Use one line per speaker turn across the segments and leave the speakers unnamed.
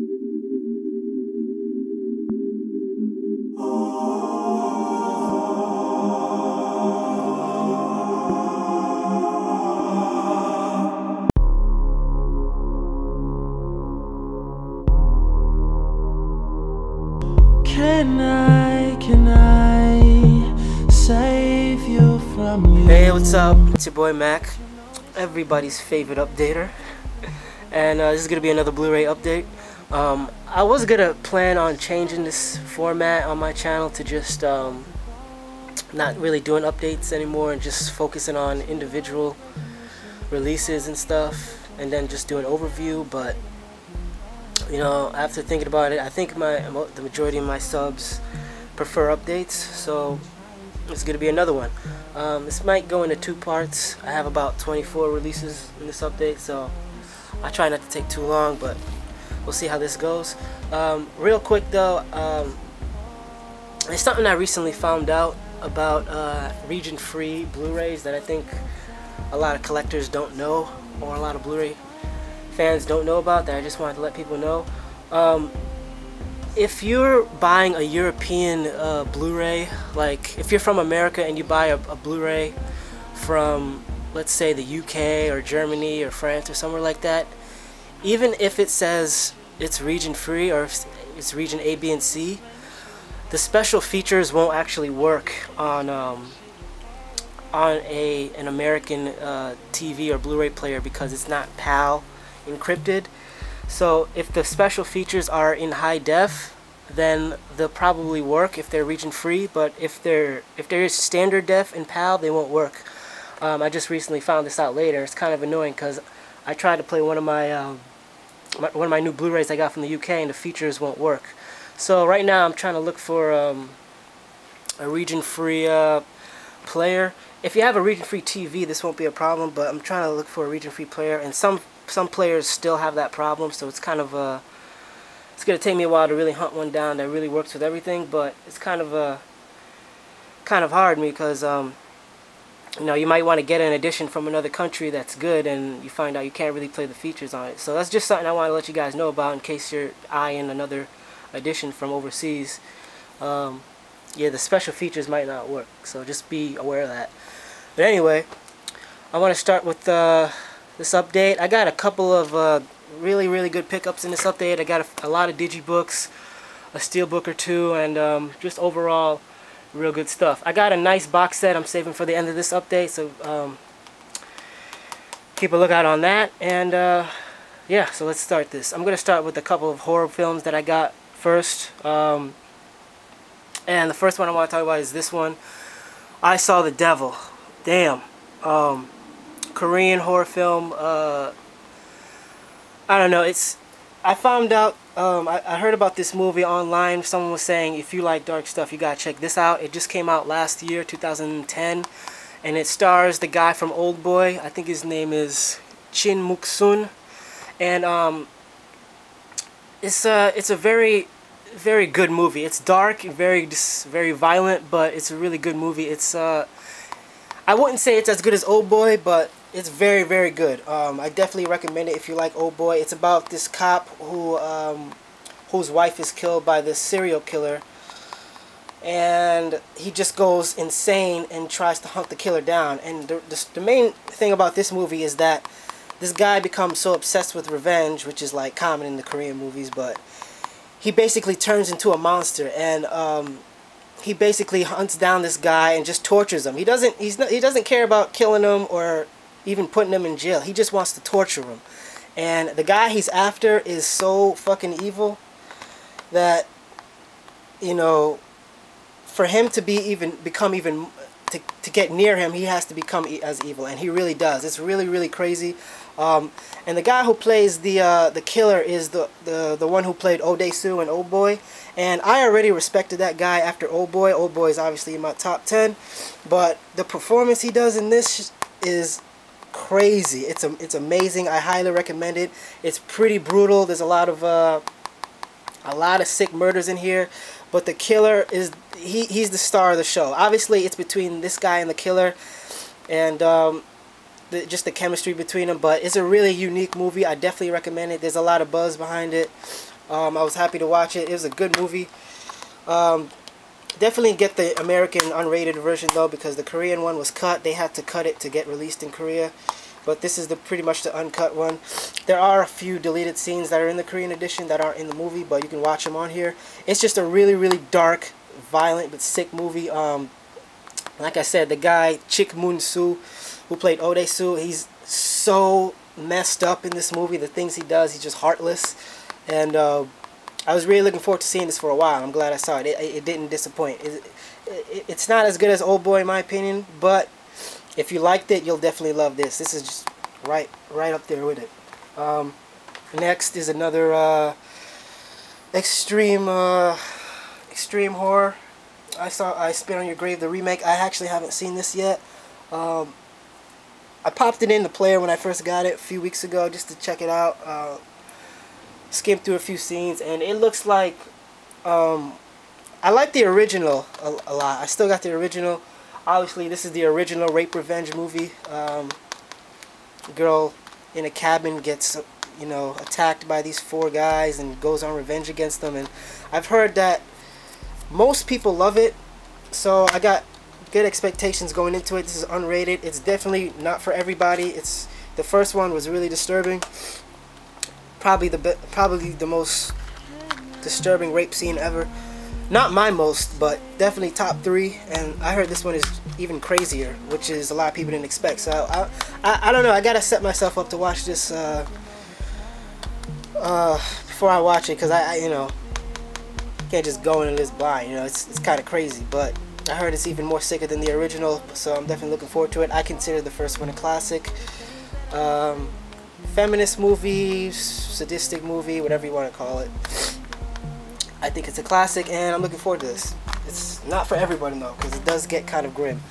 Can I save you from you?
Hey, what's up? It's your boy Mac, everybody's favorite updater. And this is gonna be another Blu-ray update. I was gonna plan on changing this format on my channel to just not really doing updates anymore and just focusing on individual releases and stuff, and then just do an overview. But you know, after thinking about it, I think the majority of my subs prefer updates, so it's gonna be another one. This might go into two parts. I have about 24 releases in this update, so I try not to take too long, but we'll see how this goes. Real quick though, there's something I recently found out about region-free Blu-rays that I think a lot of collectors don't know, or a lot of Blu-ray fans don't know about, that I just wanted to let people know. If you're buying a European Blu-ray, like if you're from America and you buy a Blu-ray from, let's say, the UK or Germany or France or somewhere like that, even if it says it's region free or if it's region A, B, and C, the special features won't actually work on an American TV or Blu-ray player because it's not PAL encrypted. So if the special features are in high def, then they'll probably work if they're region free, but if there is standard def and PAL, they won't work. I just recently found this out later. It's kind of annoying because I tried to play one of my new Blu-rays I got from the UK and the features won't work. So right now I'm trying to look for a region free player. If you have a region free TV, this won't be a problem, but I'm trying to look for a region free player, and some players still have that problem, so it's kind of it's gonna take me a while to really hunt one down that really works with everything. But it's kind of hard because you know, you might want to get an edition from another country that's good, and you find out you can't really play the features on it. So that's just something I want to let you guys know about in case you're eyeing another edition from overseas. Yeah, the special features might not work, so just be aware of that. But anyway, I want to start with this update. I got a couple of really good pickups in this update. I got a lot of digibooks, a steelbook or two, and just overall real good stuff. I got a nice box set I'm saving for the end of this update, so keep a lookout on that. And yeah, so let's start this. I'm gonna start with a couple of horror films that I got first. And the first one I want to talk about is this one, I Saw the Devil. Damn. Korean horror film. I don't know, I found out, I heard about this movie online. Someone was saying if you like dark stuff, you gotta check this out. It just came out last year, 2010, and it stars the guy from Old Boy. I think his name is Shin Muk-sun, and it's a very good movie. It's dark, very violent, but it's a really good movie. It's I wouldn't say it's as good as Old Boy, but it's very good. I definitely recommend it if you like Old Boy. It's about this cop whose wife is killed by this serial killer, and he just goes insane and tries to hunt the killer down. And the main thing about this movie is that this guy becomes so obsessed with revenge, which is like common in the Korean movies, but he basically turns into a monster, and he basically hunts down this guy and just tortures him. He doesn't care about killing him or even putting him in jail. He just wants to torture him. And the guy he's after is so fucking evil that, you know, for him to to get near him, he has to become as evil, and he really does. It's really crazy. And the guy who plays the killer is the one who played Odae-soo in Old Boy, and I already respected that guy after Old Boy. Old Boy is obviously in my top 10, but the performance he does in this is crazy. It's amazing. I highly recommend it. It's pretty brutal. There's a lot of sick murders in here, but the killer is he's the star of the show. Obviously, it's between this guy and the killer, and just the chemistry between them. But it's a really unique movie. I definitely recommend it. There's a lot of buzz behind it. I was happy to watch it. It was a good movie. Definitely get the American unrated version though, because the Korean one was cut. They had to cut it to get released in Korea. But this is pretty much the uncut one. There are a few deleted scenes that are in the Korean edition that aren't in the movie, but you can watch them on here. It's just a really, really dark, violent, but sick movie. Like I said, the guy, Chick Moon-soo, who played Ode-soo, he's so messed up in this movie. The things he does, he's just heartless. And I was really looking forward to seeing this for a while. I'm glad I saw it. It didn't disappoint. It's not as good as Old Boy in my opinion, but if you liked it, you'll definitely love this. This is just right up there with it. Next is another extreme horror. I Spit on Your Grave, the remake. I actually haven't seen this yet. I popped it in the player when I first got it a few weeks ago just to check it out. Skimmed through a few scenes, and it looks like I like the original a lot. I still got the original. Obviously, this is the original rape revenge movie. A girl in a cabin gets, you know, attacked by these 4 guys and goes on revenge against them. And I've heard that most people love it, so I got good expectations going into it. This is unrated. It's definitely not for everybody. The first one was really disturbing. Probably the most disturbing rape scene ever. Not my most, but definitely top 3. And I heard this one is even crazier, which is a lot of people didn't expect. So I don't know. I gotta set myself up to watch this before I watch it, because I you know, can't just go into this blind. You know, it's kind of crazy. But I heard it's even more sicker than the original, so I'm definitely looking forward to it. I consider the first one a classic. Feminist movie, sadistic movie, whatever you want to call it. I think it's a classic, and I'm looking forward to this. It's not for everybody though, because it does get kind of grim.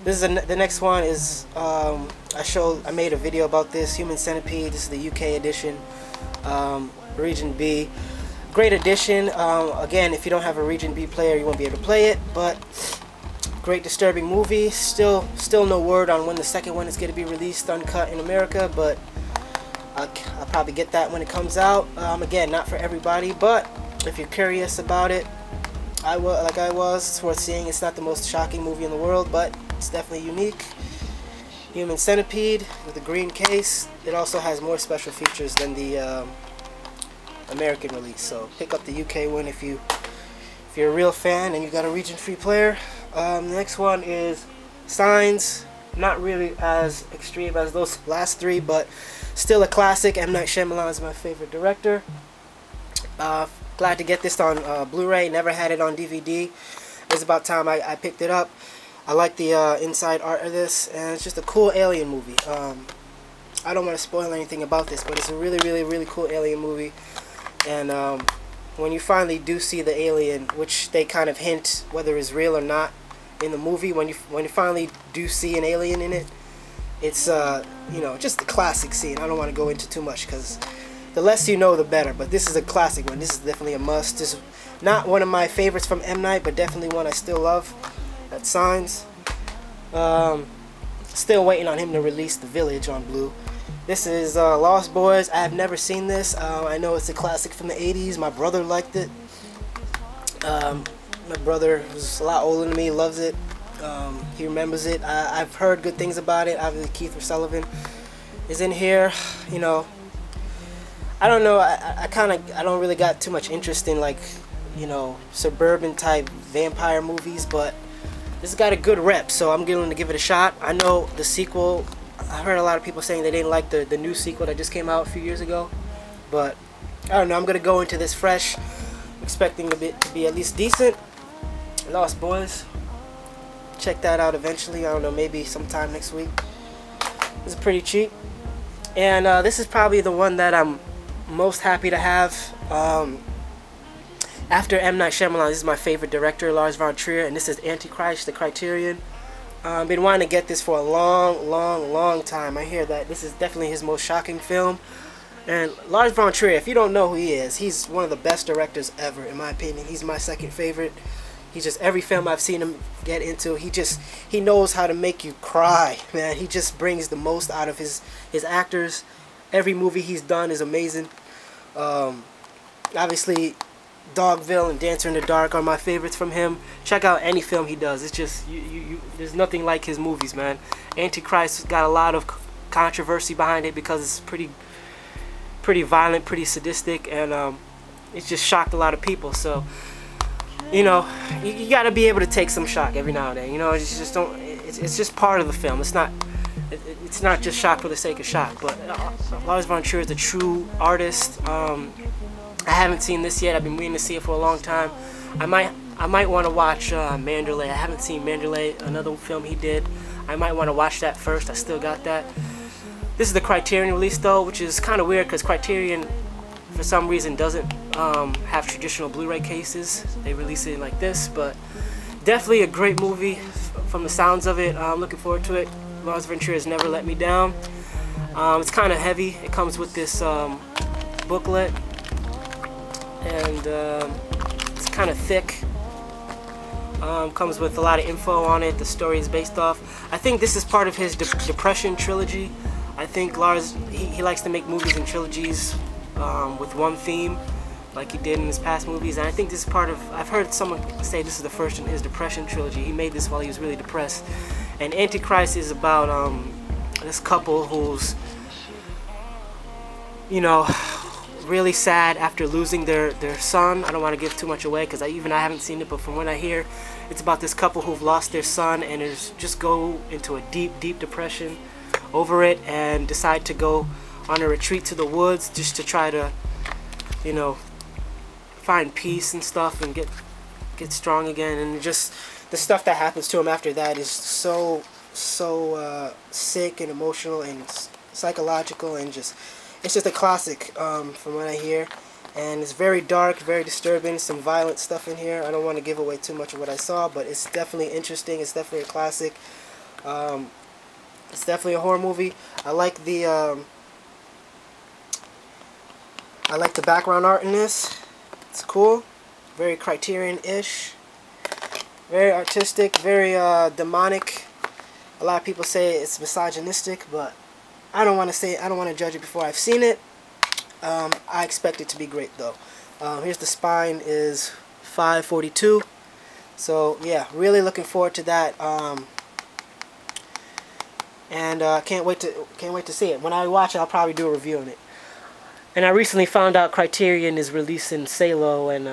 This is the next one is I made a video about this, Human Centipede. This is the UK edition, Region B. Great edition. Again, if you don't have a Region B player, you won't be able to play it, but great disturbing movie. Still no word on when the second one is going to be released uncut in America, but I'll probably get that when it comes out. Again, not for everybody, but if you're curious about it, like I was, it's worth seeing. It's not the most shocking movie in the world, but it's definitely unique. Human Centipede with a green case. It also has more special features than the American release, so pick up the UK one if you're a real fan and you got a region-free player. The next one is Signs. Not really as extreme as those last 3, but still a classic. M. Night Shyamalan is my favorite director. Glad to get this on Blu-ray. Never had it on DVD. It's about time I picked it up. I like the inside art of this, and it's just a cool alien movie. I don't want to spoil anything about this, but it's a really, really, really cool alien movie. And when you finally do see the alien, which they kind of hint whether it's real or not in the movie, when you finally do see an alien in it, it's you know, just a classic scene. I don't want to go into too much because the less you know, the better. But this is a classic one. This is definitely a must. This is not one of my favorites from M. Night, but definitely one I still love. That's Signs. Still waiting on him to release The Village on Blue. This is Lost Boys. I have never seen this. I know it's a classic from the 80s. My brother liked it. My brother, who's a lot older than me, loves it. He remembers it. I've heard good things about it. Obviously, Keith Sullivan is in here. You know, I don't know. I don't really got too much interest in, like, you know, suburban type vampire movies, but this has got a good rep, so I'm going to give it a shot. I know the sequel. I heard a lot of people saying they didn't like the new sequel that just came out a few years ago, but I don't know. I'm going to go into this fresh, expecting to be at least decent. Lost Boys. Check that out eventually. I don't know, maybe sometime next week. This is pretty cheap. And this is probably the one that I'm most happy to have. After M. Night Shyamalan, this is my favorite director, Lars von Trier, and this is Antichrist, the Criterion. I've been wanting to get this for a long time. I hear that this is definitely his most shocking film. And Lars von Trier, if you don't know who he is, he's one of the best directors ever, in my opinion. He's my second favorite. He's just, every film I've seen him get into, he knows how to make you cry, man. He just brings the most out of his actors. Every movie he's done is amazing. Obviously, Dogville and Dancer in the Dark are my favorites from him. Check out any film he does. It's just there's nothing like his movies, man. Antichrist got a lot of controversy behind it because it's pretty violent, pretty sadistic, and it just shocked a lot of people. So, you know, you got to be able to take some shock every now and then. You know, it's just don't. It's just part of the film. It's not just shock for the sake of shock. But Lars von Trier is a true artist. I haven't seen this yet. I've been waiting to see it for a long time. I might want to watch Mandalay. I haven't seen Mandalay, another film he did. I might want to watch that first. I still got that. This is the Criterion release though, which is kind of weird because Criterion, for some reason, doesn't have traditional Blu-ray cases. They release it like this, but definitely a great movie from the sounds of it. I'm looking forward to it. Lars von Trier has never let me down. It's kind of heavy. It comes with this booklet, and it's kind of thick. Comes with a lot of info on it. The story is based off. I think this is part of his Depression trilogy. I think Lars, he likes to make movies in trilogies with one theme, like he did in his past movies. And I think this is part of, I've heard someone say this is the first in his Depression trilogy. He made this while he was really depressed. And Antichrist is about this couple who's, you know, really sad after losing their son. I don't want to give too much away because I haven't seen it, but from what I hear, it's about this couple who've lost their son and just go into a deep depression over it and decide to go on a retreat to the woods just to try to, you know, find peace and stuff and get strong again. And just the stuff that happens to him after that is so sick and emotional and psychological, and just it's just a classic from what I hear. And it's very dark, very disturbing, some violent stuff in here. I don't want to give away too much of what I saw, but it's definitely interesting. It's definitely a classic. It's definitely a horror movie. I like the background art in this. It's cool. Very Criterion-ish. Very artistic, very demonic. A lot of people say it's misogynistic, but I don't want to judge it before I've seen it. I expect it to be great though. Here's the spine is 542. So yeah, really looking forward to that. And can't wait to see it. When I watch it, I'll probably do a review on it. And I recently found out Criterion is releasing Salo and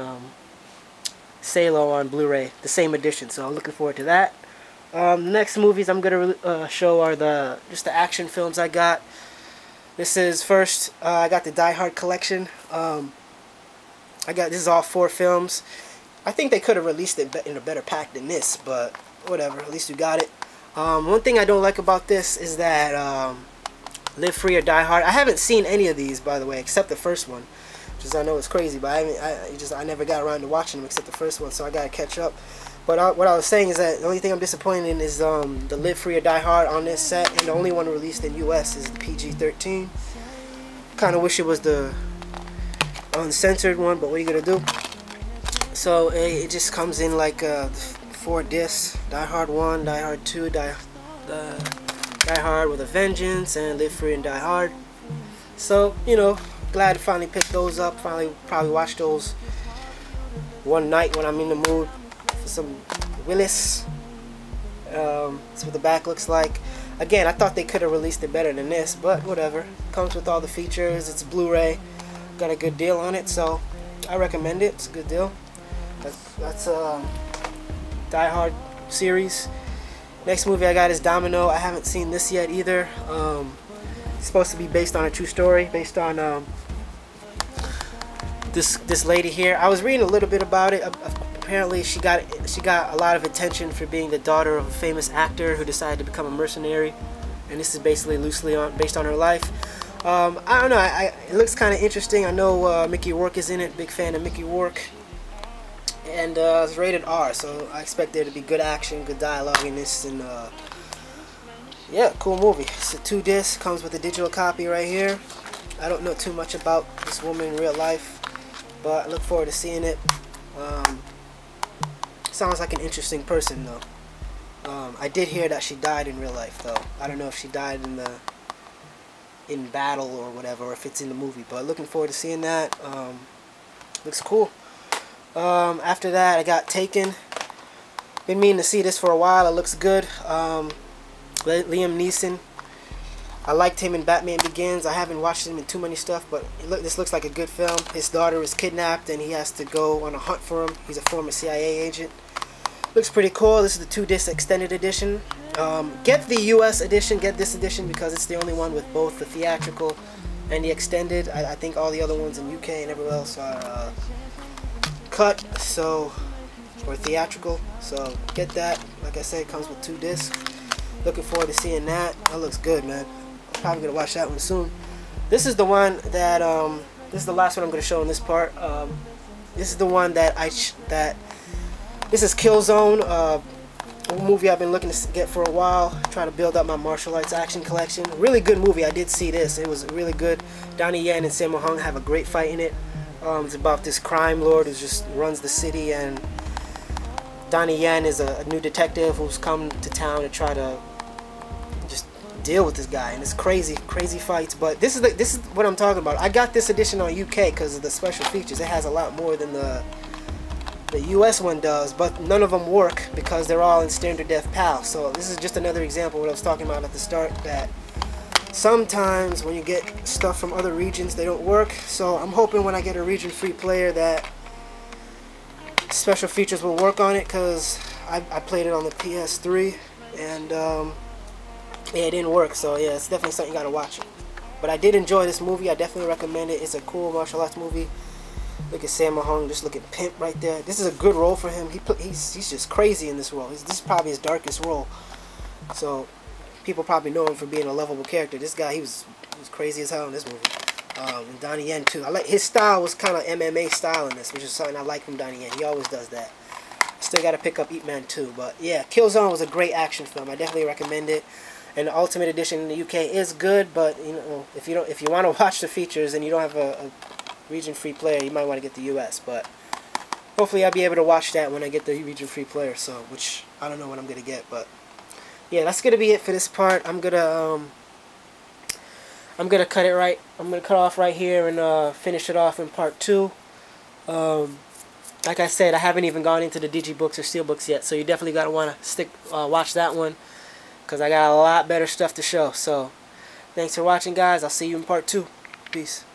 Salo on Blu-ray, the same edition. So I'm looking forward to that. The next movies I'm gonna show are just the action films I got. This is first. I got the Die Hard collection. This is all 4 films. I think they could have released it in a better pack than this, but whatever. At least you got it. One thing I don't like about this is that Live Free or Die Hard. I haven't seen any of these, by the way, except the first one, which is, I know it's crazy, but I never got around to watching them except the first one, so I gotta catch up. But what I was saying is that the only thing I'm disappointed in is the Live Free or Die Hard on this set, and the only one released in US is the PG-13. Kind of wish it was the uncensored one, but what are you gonna do? So it just comes in like 4 discs: Die Hard 1, Die Hard 2, Die Hard with a Vengeance, and Live Free and Die Hard. So, you know, glad to finally pick those up. Finally probably watch those one night when I'm in the mood for some Willis. That's what the back looks like. Again, I thought they could have released it better than this, but whatever. Comes with all the features. It's Blu-ray. Got a good deal on it, so I recommend it. It's a good deal. That's Die Hard series. Next movie I got is Domino. I haven't seen this yet either. It's supposed to be based on a true story, based on this lady here. I was reading a little bit about it. Apparently she got a lot of attention for being the daughter of a famous actor who decided to become a mercenary, and this is basically loosely based on her life. I don't know. It looks kind of interesting. I know Mickey Rourke is in it. Big fan of Mickey Rourke. And it's rated R, so I expect there to be good action, good dialogue in this, and yeah, cool movie. It's a 2-disc, comes with a digital copy right here. I don't know too much about this woman in real life, but I look forward to seeing it. Sounds like an interesting person though. I did hear that she died in real life though. I don't know if she died in battle or whatever, or if it's in the movie, but looking forward to seeing that. Looks cool. After that, I got Taken. Been meaning to see this for a while. It looks good. Liam Neeson. I liked him in Batman Begins. I haven't watched him in too many stuff, but this looks like a good film. His daughter is kidnapped and he has to go on a hunt for him. He's a former CIA agent. Looks pretty cool. This is the 2-disc extended edition. Get the US edition, get this edition, because it's the only one with both the theatrical and the extended. I think all the other ones in UK and everywhere else are cut, so, or theatrical. So get that. Like I said, it comes with 2 discs. Looking forward to seeing that. That looks good, man. I'm probably gonna watch that one soon. This is the one that this is the last one I'm gonna show in this part. This is the one that this is Killzone, a movie I've been looking to get for a while, trying to build up my martial arts action collection. Really good movie. I did see this. It was really good. Donnie Yen and Sammo Hung have a great fight in it. It's about this crime lord who just runs the city, and Donnie Yen is a new detective who's come to town to try to just deal with this guy, and it's crazy fights. But this is what I'm talking about. I got this edition on UK because of the special features. It has a lot more than the US one does, but none of them work because they're all in standard def PAL. So this is just another example of what I was talking about at the start, that sometimes when you get stuff from other regions, they don't work. So I'm hoping when I get a region free player that special features will work on it, because I played it on the PS3 and yeah, it didn't work. So yeah, it's definitely something you gotta watch. But I did enjoy this movie. I definitely recommend it. It's a cool martial arts movie. Look at Sammo Hung, just look at Pimp right there. This is a good role for him. He's just crazy in this role. This is probably his darkest role. So people probably know him for being a lovable character. This guy, he was crazy as hell in this movie. And Donnie Yen too. I like his style, was kind of MMA style in this, which is something I like from Donnie Yen. He always does that. Still got to pick up Ip Man 2, but yeah, Killzone was a great action film. I definitely recommend it. And the Ultimate Edition in the UK is good, but you know, if you want to watch the features and you don't have a region free player, you might want to get the US. But hopefully I'll be able to watch that when I get the region free player. So, which I don't know what I'm gonna get, but yeah, that's gonna be it for this part. I'm gonna cut it right. I'm gonna cut off right here and finish it off in part 2. Like I said, I haven't even gone into the Digibooks or Steelbooks yet, so you definitely gotta wanna watch that one, because I got a lot better stuff to show. So thanks for watching, guys. I'll see you in part 2. Peace.